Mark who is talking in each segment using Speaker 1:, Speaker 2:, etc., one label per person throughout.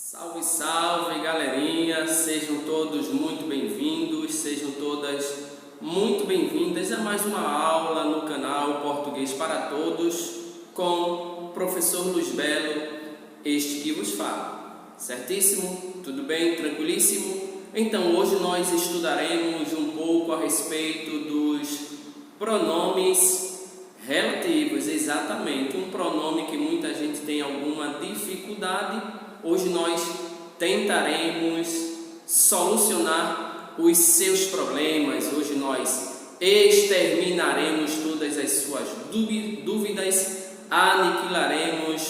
Speaker 1: Salve, salve, galerinha! Sejam todos muito bem-vindos, sejam todas muito bem-vindas a mais uma aula no canal Português para Todos com o professor Luiz Belo, este que vos fala. Certíssimo? Tudo bem? Tranquilíssimo? Então, hoje nós estudaremos um pouco a respeito dos pronomes relativos, exatamente, um pronome que muita gente tem alguma dificuldade. Hoje nós tentaremos solucionar os seus problemas, hoje nós exterminaremos todas as suas dúvidas, aniquilaremos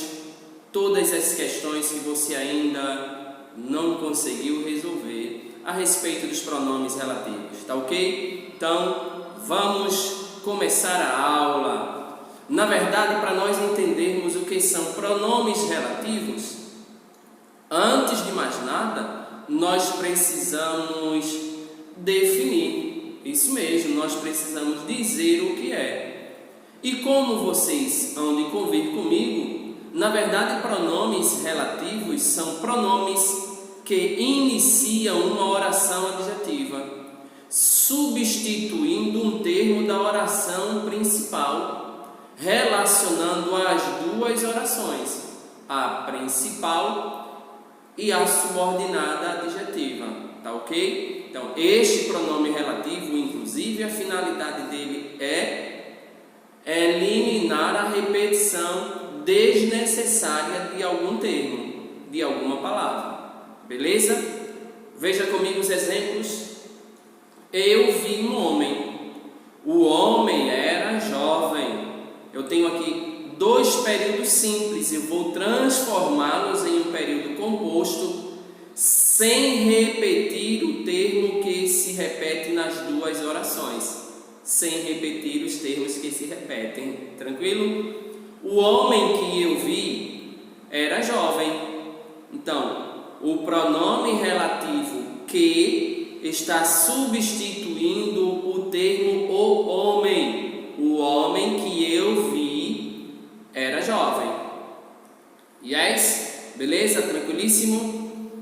Speaker 1: todas as questões que você ainda não conseguiu resolver a respeito dos pronomes relativos, tá ok? Então, vamos começar a aula. Na verdade, para nós entendermos o que são pronomes relativos, antes de mais nada, nós precisamos definir. Isso mesmo, nós precisamos dizer o que é. E como vocês hão de convir comigo, na verdade, pronomes relativos são pronomes que iniciam uma oração adjetiva, substituindo um termo da oração principal, relacionando as duas orações, a principal e a subordinada adjetiva, tá ok? Então, este pronome relativo, inclusive, a finalidade dele é eliminar a repetição desnecessária de algum termo, de alguma palavra, beleza? Veja comigo os exemplos. Eu vi um homem. O homem era jovem. Eu tenho aqui dois períodos simples, eu vou transformá-los em um período composto sem repetir o termo que se repete nas duas orações, sem repetir os termos que se repetem, tranquilo? O homem que eu vi era jovem, então o pronome relativo que está substituindo o termo o homem que eu vi era jovem. Yes? Beleza? Tranquilíssimo?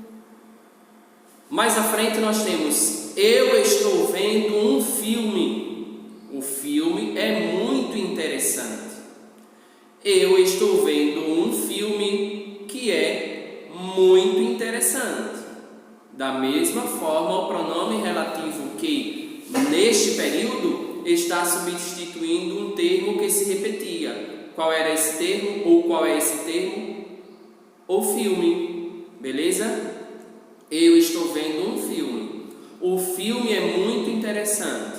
Speaker 1: Mais à frente nós temos eu estou vendo um filme. O filme é muito interessante. Eu estou vendo um filme que é muito interessante. Da mesma forma, o pronome relativo que neste período está substituindo um termo que se repetia. Qual era esse termo ou qual é esse termo? O filme, beleza? Eu estou vendo um filme. O filme é muito interessante.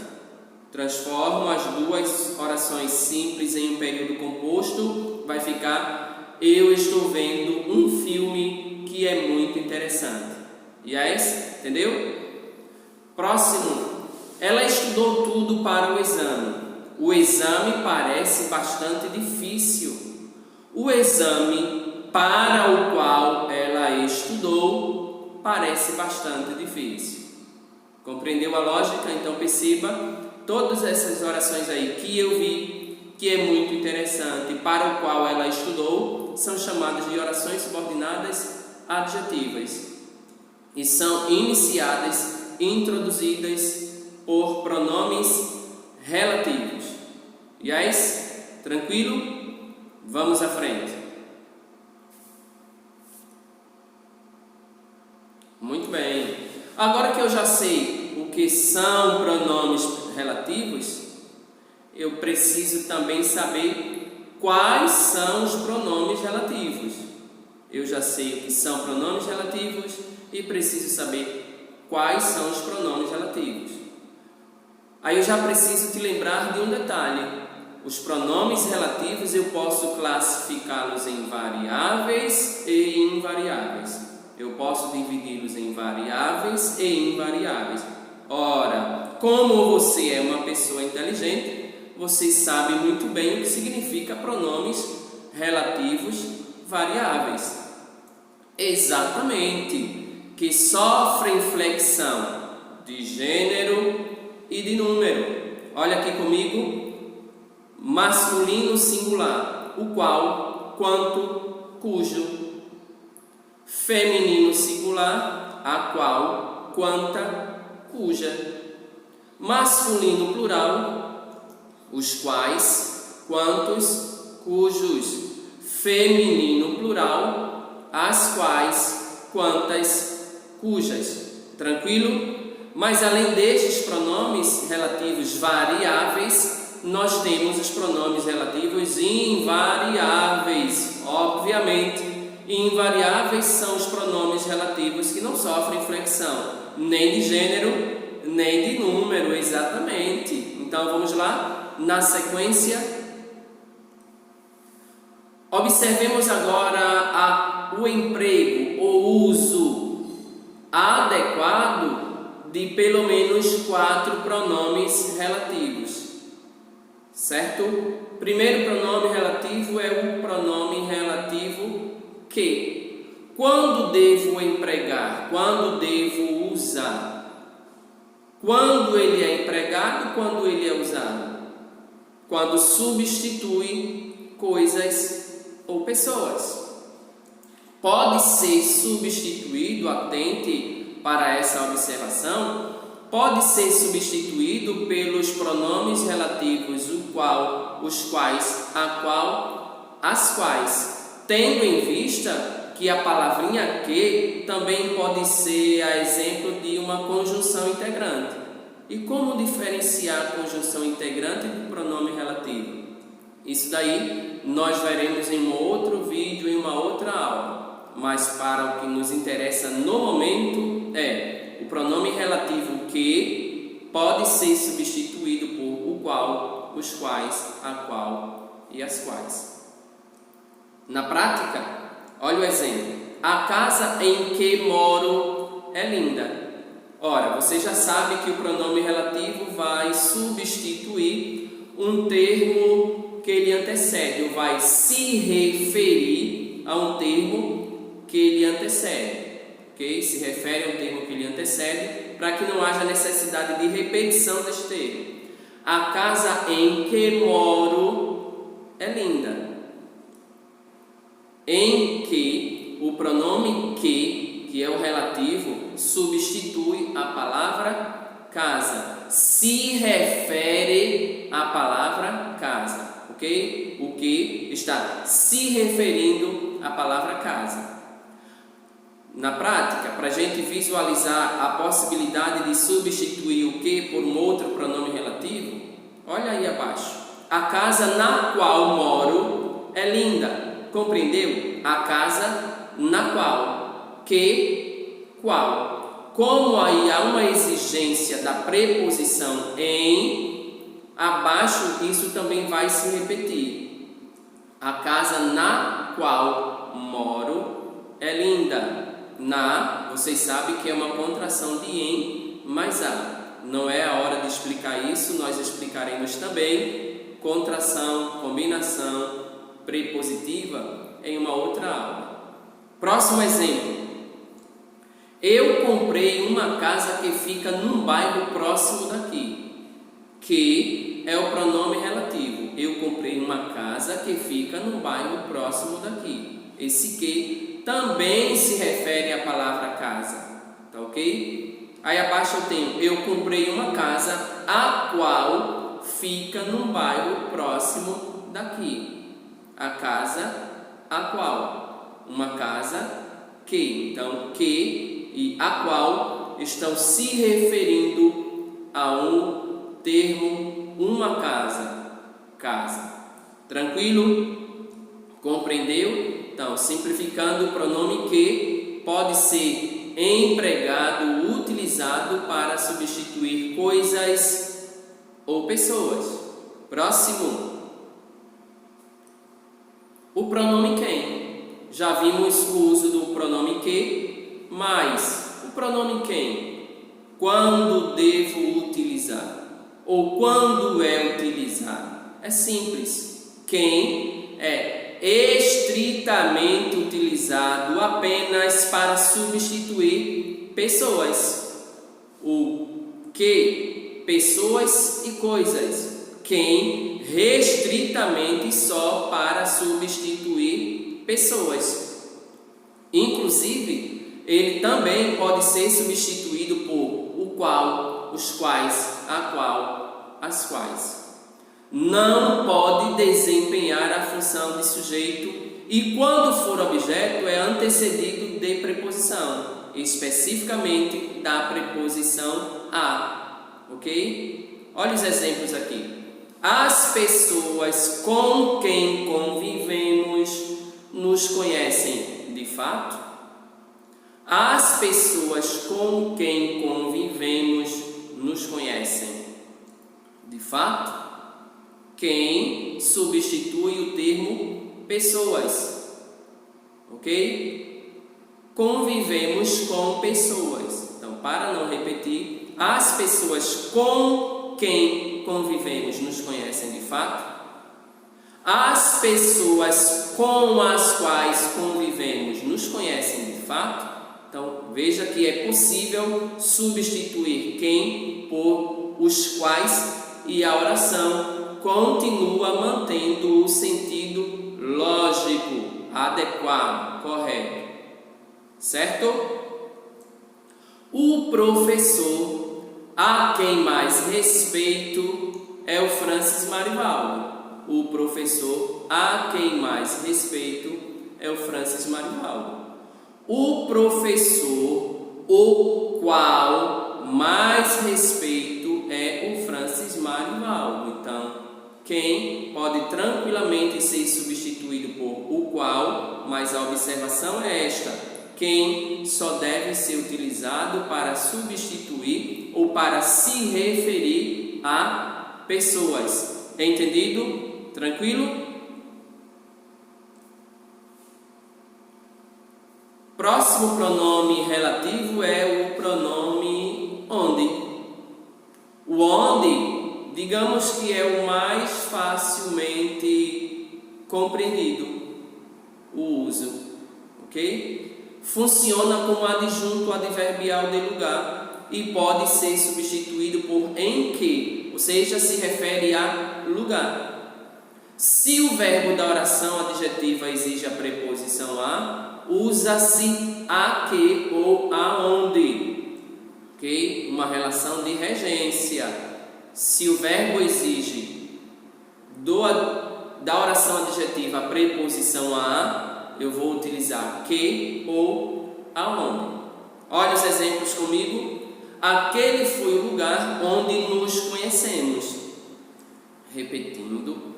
Speaker 1: Transformo as duas orações simples em um período composto. Vai ficar eu estou vendo um filme que é muito interessante. Yes? Entendeu? Próximo. Ela estudou tudo para o exame. O exame parece bastante difícil. O exame para o qual ela estudou parece bastante difícil. Compreendeu a lógica? Então perceba, todas essas orações aí que eu vi, que é muito interessante, para o qual ela estudou, são chamadas de orações subordinadas adjetivas. E são iniciadas, introduzidas por pronomes relativos. Yes? Tranquilo? Vamos à frente. Muito bem. Agora que eu já sei o que são pronomes relativos, eu preciso também saber quais são os pronomes relativos. Eu já sei o que são pronomes relativos e preciso saber quais são os pronomes relativos. Aí eu já preciso te lembrar de um detalhe. Os pronomes relativos eu posso classificá-los em variáveis e invariáveis. Eu posso dividi-los em variáveis e invariáveis. Ora, como você é uma pessoa inteligente, você sabe muito bem o que significa pronomes relativos variáveis. Exatamente, que sofrem flexão de gênero e de número. Olha aqui comigo, masculino singular, o qual, quanto, cujo. feminino singular, a qual, quanta, cuja. Masculino plural, os quais, quantos, cujos. Feminino plural, as quais, quantas, cujas. Tranquilo? Mas além destes pronomes relativos variáveis, nós temos os pronomes relativos invariáveis. Obviamente, invariáveis são os pronomes relativos que não sofrem flexão, nem de gênero, nem de número, exatamente. Então vamos lá, na sequência, observemos agora o emprego ou uso adequado de pelo menos 4 pronomes relativos, certo? Primeiro pronome relativo é o pronome relativo que. Quando devo empregar? Quando devo usar? Quando ele é empregado, quando ele é usado? Quando substitui coisas ou pessoas. Pode ser substituído, atente para essa observação, pode ser substituído pelos pronomes relativos o qual, os quais, a qual, as quais, tendo em vista que a palavrinha que também pode ser a exemplo de uma conjunção integrante. E como diferenciar a conjunção integrante do pronome relativo? Isso daí nós veremos em um outro vídeo, em uma outra aula. Mas para o que nos interessa no momento é o pronome relativo que pode ser substituído por o qual, os quais, a qual e as quais. Na prática, olha o exemplo. A casa em que moro é linda. Ora, você já sabe que o pronome relativo vai substituir um termo que ele antecede, ou vai se referir a um termo que ele antecede. Ok? Se refere a um termo que ele antecede, para que não haja necessidade de repetição deste termo. A casa em que moro é linda. Em que o pronome que é o relativo, substitui a palavra casa. Se refere à palavra casa, ok? O que está se referindo à palavra casa. Na prática, para a gente visualizar a possibilidade de substituir o que por um outro pronome relativo, olha aí abaixo. A casa na qual moro é linda. Compreendeu? A casa na qual, que, qual. Como aí há uma exigência da preposição em, abaixo isso também vai se repetir. A casa na qual moro é linda. Na, vocês sabem que é uma contração de em mais a. Não é a hora de explicar isso, nós explicaremos também contração, combinação, prepositiva em uma outra aula. Próximo exemplo. Eu comprei uma casa que fica num bairro próximo daqui. Que é o pronome relativo. Eu comprei uma casa que fica num bairro próximo daqui. Esse que também se refere à palavra casa. Tá ok? Aí abaixo eu tenho, eu comprei uma casa a qual fica num bairro próximo daqui. A casa a qual? Uma casa que. Então, que e a qual estão se referindo a um termo, uma casa. Casa. Tranquilo? Compreendeu? Então, simplificando, o pronome que pode ser empregado, utilizado para substituir coisas ou pessoas. Próximo. O pronome quem. Já vimos o uso do pronome que, mas o pronome quem. Quando devo utilizar? Ou quando é utilizado? É simples. Quem é estritamente utilizado apenas para substituir pessoas. O que, pessoas e coisas. Quem, restritamente só para substituir pessoas. Inclusive, ele também pode ser substituído por o qual, os quais, a qual, as quais. Não pode desempenhar a função de sujeito e, quando for objeto, é antecedido de preposição, especificamente da preposição a, ok? Olha os exemplos aqui. As pessoas com quem convivemos nos conhecem de fato? As pessoas com quem convivemos nos conhecem de fato? Quem substitui o termo pessoas, ok? Convivemos com pessoas. Então, para não repetir, as pessoas com quem convivemos nos conhecem de fato? As pessoas com as quais convivemos nos conhecem de fato? Então, veja que é possível substituir quem por os quais e a oração continua mantendo o sentido lógico, adequado, correto. Certo? O professor a quem mais respeito é o Francis Marivaldo. O professor a quem mais respeito é o Francis Marivaldo. O professor o qual mais respeito é o Francis Marivaldo. Então, quem pode tranquilamente ser substituído por o qual, mas a observação é esta: quem só deve ser utilizado para substituir ou para se referir a pessoas. Entendido? Tranquilo? Próximo pronome relativo é o pronome onde. O onde, digamos que é o mais facilmente compreendido, o uso, ok? Funciona como adjunto adverbial de lugar e pode ser substituído por em que, ou seja, se refere a lugar. Se o verbo da oração adjetiva exige a preposição a, usa-se a que ou aonde, ok? Uma relação de regência. Se o verbo exige da oração adjetiva a preposição a, eu vou utilizar que ou aonde. Olha os exemplos comigo. Aquele foi o lugar onde nos conhecemos. Repetindo.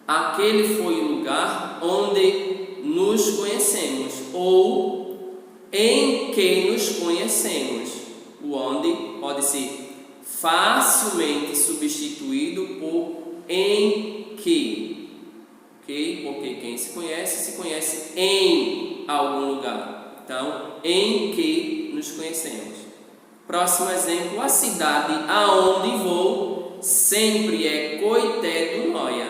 Speaker 1: Aquele foi o lugar onde nos conhecemos. Ou em que nos conhecemos. O onde pode ser facilmente substituído por em que, ok? Porque quem se conhece em algum lugar. Então, em que nos conhecemos. Próximo exemplo: a cidade aonde vou sempre é Coité do Noia.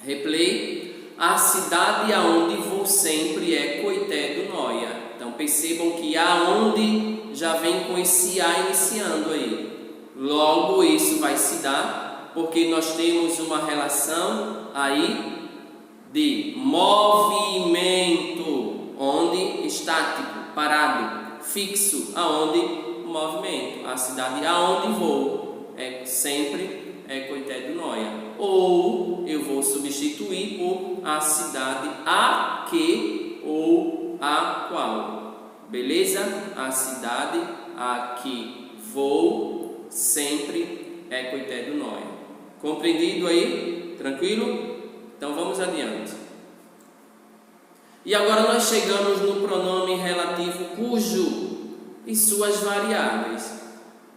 Speaker 1: Replay: a cidade aonde vou sempre é Coité do Noia. Então, percebam que aonde já vem com esse a iniciando aí. Logo, isso vai se dar porque nós temos uma relação aí de movimento, onde estático, parado, fixo, aonde movimento. A cidade aonde vou é sempre Coité do Noia. Ou eu vou substituir por a cidade a que ou a qual. Beleza? A cidade a que vou sempre é Coité do Noia. Compreendido aí? Tranquilo? Então vamos adiante. E agora nós chegamos no pronome relativo cujo e suas variáveis.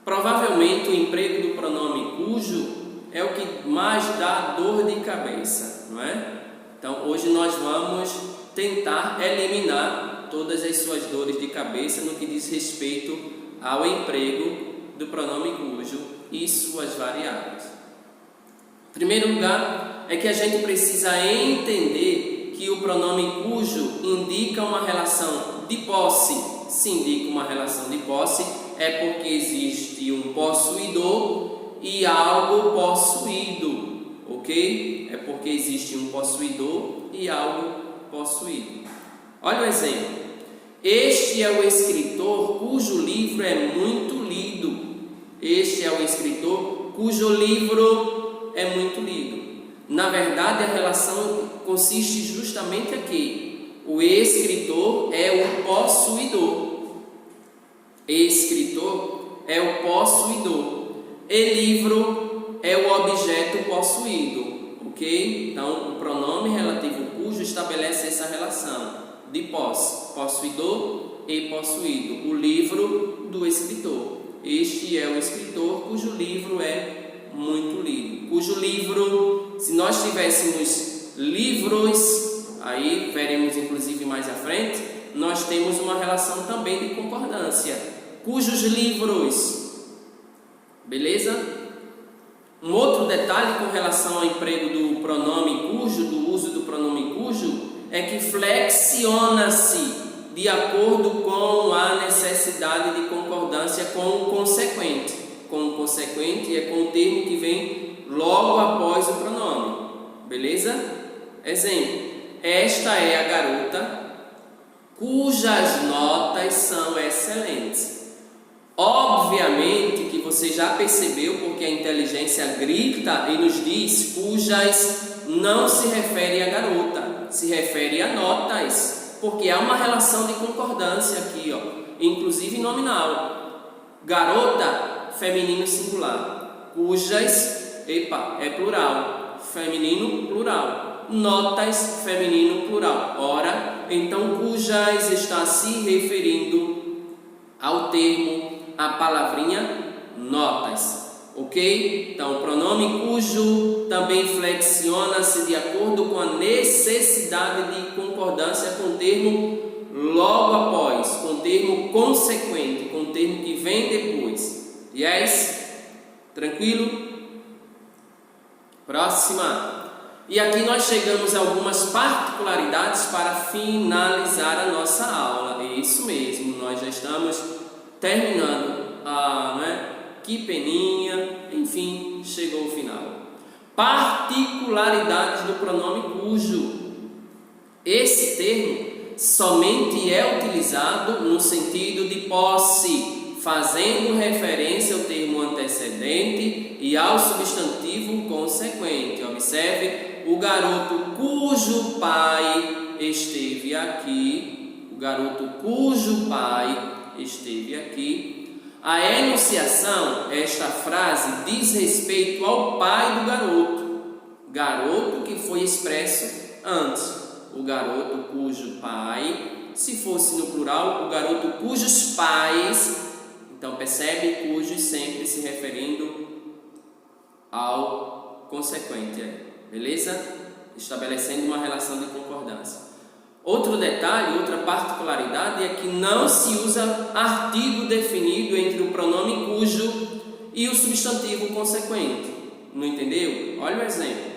Speaker 1: Provavelmente o emprego do pronome cujo é o que mais dá dor de cabeça, não é? Então hoje nós vamos tentar eliminar todas as suas dores de cabeça no que diz respeito ao emprego do pronome cujo e suas variáveis. Em primeiro lugar, é que a gente precisa entender que o pronome cujo indica uma relação de posse. Se indica uma relação de posse, é porque existe um possuidor e algo possuído, ok? É porque existe um possuidor e algo possuído. Olha o exemplo. Este é o escritor cujo livro é muito lido. Este é o escritor cujo livro é muito lido. Na verdade, a relação consiste justamente aqui. O escritor é o possuidor. Escritor é o possuidor. E livro é o objeto possuído. Ok? Então, o pronome relativo cujo estabelece essa relação de posse, possuidor e possuído. O livro do escritor. Este é o escritor cujo livro é muito lido. Cujo livro, se nós tivéssemos livros, aí veremos inclusive mais à frente, nós temos uma relação também de concordância. Cujos livros, beleza? Um outro detalhe com relação ao emprego do pronome cujo, do uso do pronome cujo, é que flexiona-se de acordo com a necessidade de concordância com o consequente. Com o consequente é com o termo que vem logo após o pronome. Beleza? Exemplo: esta é a garota cujas notas são excelentes. Obviamente que você já percebeu, porque a inteligência grita e nos diz cujas não se refere à garota, se refere a notas, porque há uma relação de concordância aqui, inclusive nominal. Garota, feminino singular. Cujas, é plural, feminino plural. Notas, feminino plural. Ora, então cujas está se referindo ao termo, a palavrinha notas, ok? Então, o pronome cujo também flexiona-se de acordo com a necessidade de concordância com o termo logo após, com o termo consequente, com o termo que vem depois. Yes? Tranquilo? Próxima. E aqui nós chegamos a algumas particularidades para finalizar a nossa aula. É isso mesmo, nós já estamos terminando. Que peninha, enfim, chegou o final. Particularidades do pronome cujo. Esse termo somente é utilizado no sentido de posse, fazendo referência ao termo antecedente e ao substantivo consequente. Observe: o garoto cujo pai esteve aqui. O garoto cujo pai esteve aqui. A enunciação, esta frase, diz respeito ao pai do garoto. Garoto que foi expresso antes. O garoto cujo pai, se fosse no plural, o garoto cujos pais. Então percebe, cujos sempre se referindo ao consequente, beleza? Estabelecendo uma relação de concordância. Outro detalhe, outra particularidade é que não se usa artigo definido entre o pronome cujo e o substantivo consequente. Não entendeu? Olha o exemplo.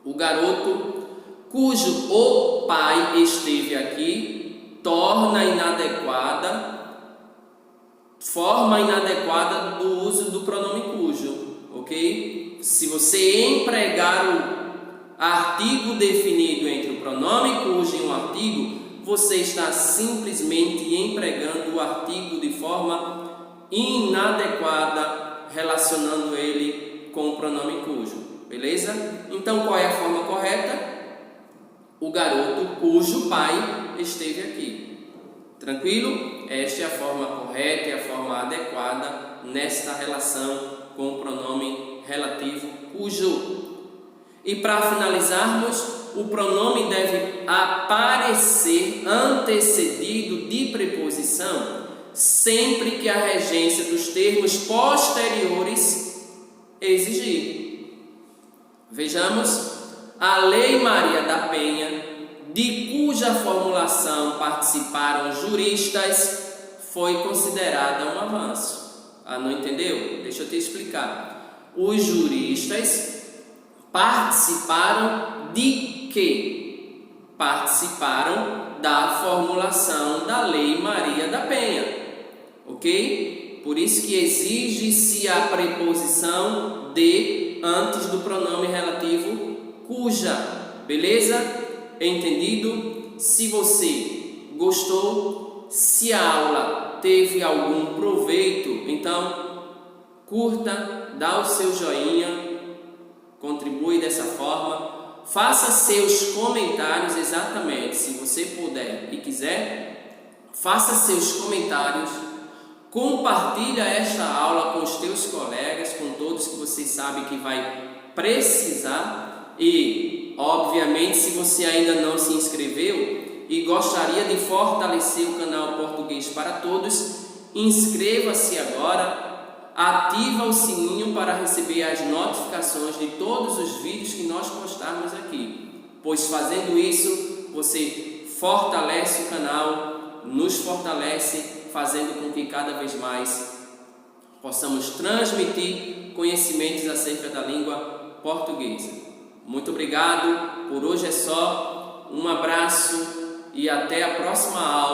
Speaker 1: O garoto cujo o pai esteve aqui torna inadequada, forma inadequada do uso do pronome cujo, ok? Se você empregar o artigo definido entre o pronome cujo e um artigo, você está simplesmente empregando o artigo de forma inadequada, relacionando ele com o pronome cujo, beleza? Então, qual é a forma correta? O garoto cujo pai esteve aqui. Tranquilo? Esta é a forma correta e a forma adequada nesta relação com o pronome relativo cujo. E para finalizarmos, o pronome deve aparecer antecedido de preposição sempre que a regência dos termos posteriores exigir. Vejamos: a Lei Maria da Penha, de cuja formulação participaram juristas, foi considerada um avanço. Não entendeu? Deixa eu te explicar. Os juristas participaram de quê? Participaram da formulação da Lei Maria da Penha, ok? Por isso que exige-se a preposição de antes do pronome relativo cuja, beleza? Entendido? Se você gostou, se a aula teve algum proveito, então curta, dá o seu joinha, contribui dessa forma, faça seus comentários exatamente, se você puder e quiser, faça seus comentários, compartilha esta aula com os teus colegas, com todos que você sabe que vai precisar e, obviamente, se você ainda não se inscreveu e gostaria de fortalecer o canal Português para Todos, inscreva-se agora, ativa o sininho para receber as notificações de todos os vídeos que nós postarmos aqui, pois fazendo isso, você fortalece o canal, nos fortalece, fazendo com que cada vez mais possamos transmitir conhecimentos acerca da língua portuguesa. Muito obrigado, por hoje é só, um abraço e até a próxima aula.